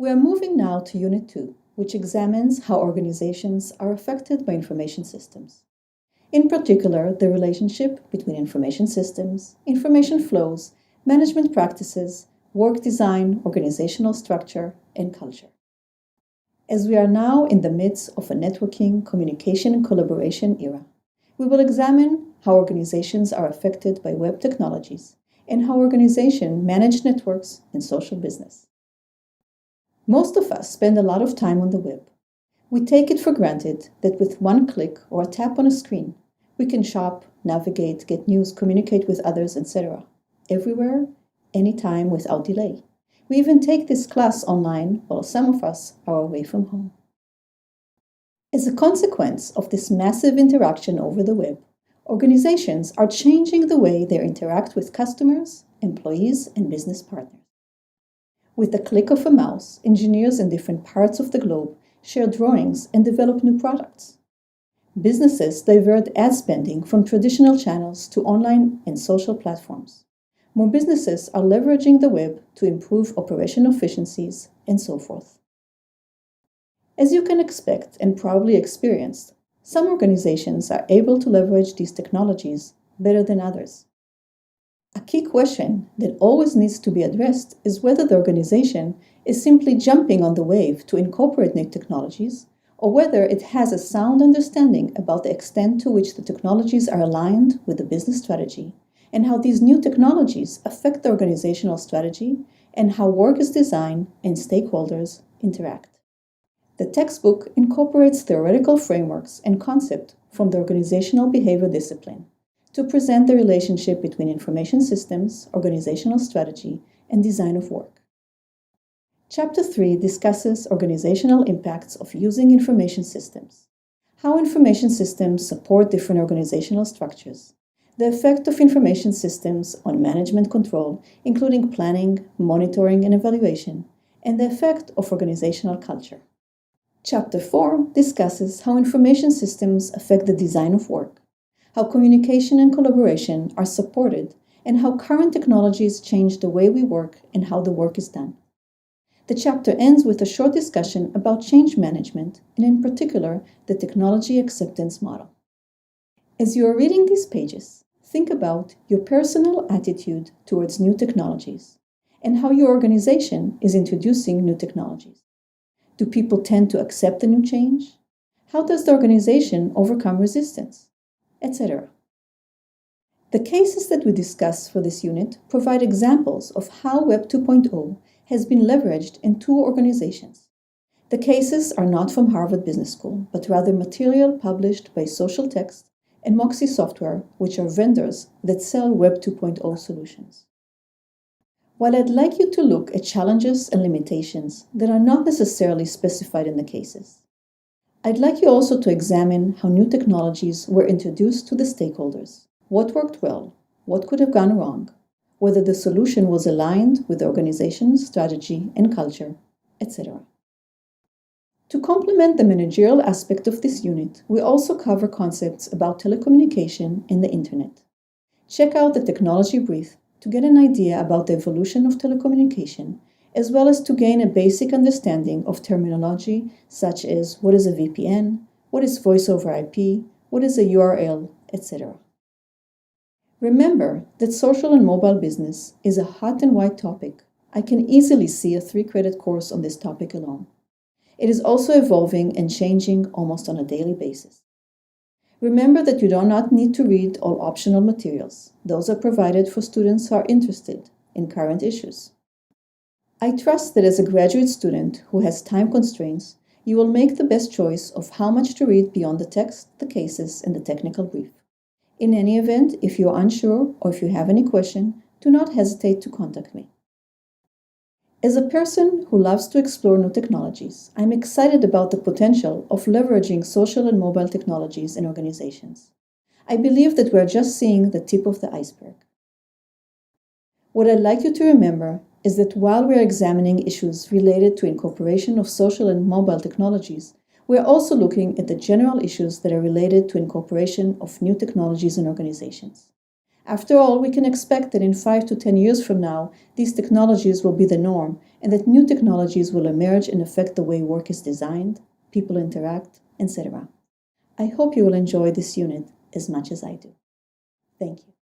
We are moving now to Unit 2, which examines how organizations are affected by information systems. In particular, the relationship between information systems, information flows, management practices, work design, organizational structure, and culture. As we are now in the midst of a networking, communication, and collaboration era, we will examine how organizations are affected by web technologies and how organizations manage networks and social business. Most of us spend a lot of time on the web. We take it for granted that with one click or a tap on a screen, we can shop, navigate, get news, communicate with others, etc. Everywhere, anytime, without delay. We even take this class online while some of us are away from home. As a consequence of this massive interaction over the web, organizations are changing the way they interact with customers, employees, and business partners. With the click of a mouse, engineers in different parts of the globe share drawings and develop new products. Businesses divert ad spending from traditional channels to online and social platforms. More businesses are leveraging the web to improve operational efficiencies, and so forth. As you can expect and probably experienced, some organizations are able to leverage these technologies better than others. A key question that always needs to be addressed is whether the organization is simply jumping on the wave to incorporate new technologies, or whether it has a sound understanding about the extent to which the technologies are aligned with the business strategy, and how these new technologies affect the organizational strategy, and how work is designed and stakeholders interact. The textbook incorporates theoretical frameworks and concepts from the organizational behavior discipline to present the relationship between information systems, organizational strategy, and design of work. Chapter 3 discusses organizational impacts of using information systems, how information systems support different organizational structures, the effect of information systems on management control, including planning, monitoring, and evaluation, and the effect of organizational culture. Chapter 4 discusses how information systems affect the design of work, how communication and collaboration are supported, and how current technologies change the way we work and how the work is done. The chapter ends with a short discussion about change management, and in particular, the technology acceptance model. As you are reading these pages, think about your personal attitude towards new technologies and how your organization is introducing new technologies. Do people tend to accept the new change? How does the organization overcome resistance? Etc. The cases that we discuss for this unit provide examples of how Web 2.0 has been leveraged in two organizations. The cases are not from Harvard Business School, but rather material published by Social Text and Moxie Software, which are vendors that sell Web 2.0 solutions. While I'd like you to look at challenges and limitations that are not necessarily specified in the cases, I'd like you also to examine how new technologies were introduced to the stakeholders, what worked well, what could have gone wrong, whether the solution was aligned with the organization's strategy and culture, etc. To complement the managerial aspect of this unit, we also cover concepts about telecommunication and the Internet. Check out the technology brief to get an idea about the evolution of telecommunication, as well as to gain a basic understanding of terminology such as what is a VPN, what is voice over IP, what is a URL, etc. Remember that social and mobile business is a hot and white topic. I can easily see a 3-credit course on this topic alone. It is also evolving and changing almost on a daily basis. Remember that you do not need to read all optional materials. Those are provided for students who are interested in current issues. I trust that as a graduate student who has time constraints, you will make the best choice of how much to read beyond the text, the cases, and the technical brief. In any event, if you are unsure or if you have any question, do not hesitate to contact me. As a person who loves to explore new technologies, I'm excited about the potential of leveraging social and mobile technologies in organizations. I believe that we're just seeing the tip of the iceberg. What I'd like you to remember is that while we're examining issues related to incorporation of social and mobile technologies, we're also looking at the general issues that are related to incorporation of new technologies in organizations. After all, we can expect that in 5 to 10 years from now, these technologies will be the norm, and that new technologies will emerge and affect the way work is designed, people interact, etc. I hope you will enjoy this unit as much as I do. Thank you.